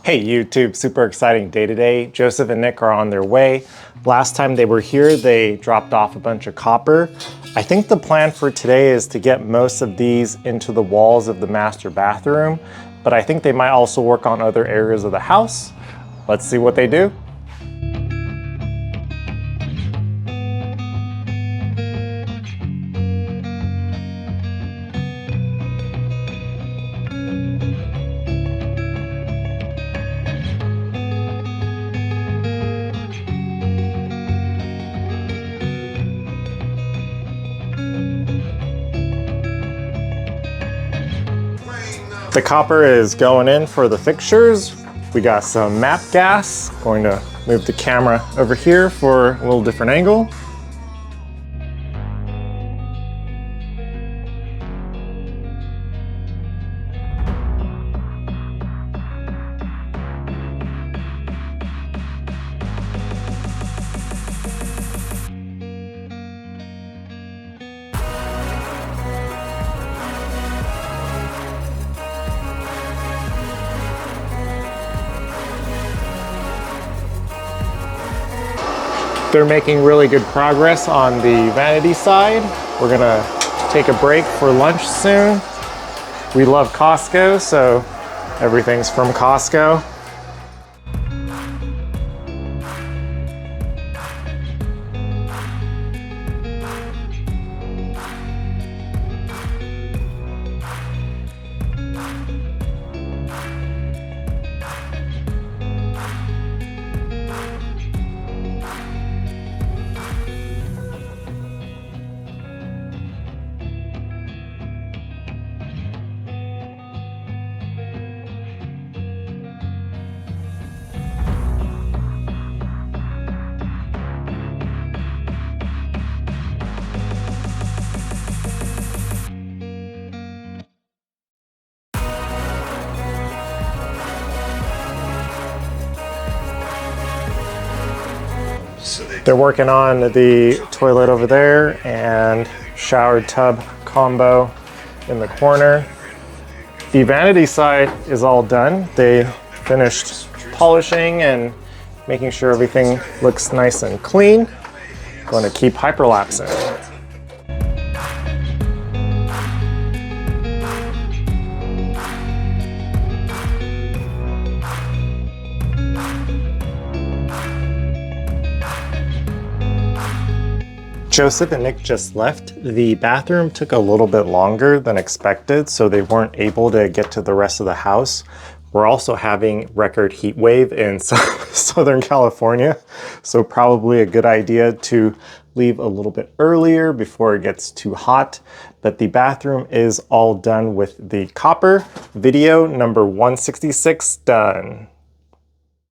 Hey YouTube, super exciting day today. Joseph and Nick are on their way. Last time they were here, they dropped off a bunch of copper. I think the plan for today is to get most of these into the walls of the master bathroom, but I think they might also work on other areas of the house. Let's see what they do. The copper is going in for the fixtures. We got some map gas. Going to move the camera over here for a little different angle. They're making really good progress on the Vanity side. We're gonna take a break for lunch soon. We love Costco, so everything's from Costco. They're working on the toilet over there and shower tub combo in the corner. The Vanity side is all done. They finished polishing and making sure everything looks nice and clean. Going to keep hyperlapsing. Joseph and Nick just left. The bathroom took a little bit longer than expected, so they weren't able to get to the rest of the house. We're also having record heat wave in Southern California, so probably a good idea to leave a little bit earlier before it gets too hot. But the bathroom is all done with the copper. Video number 166 done.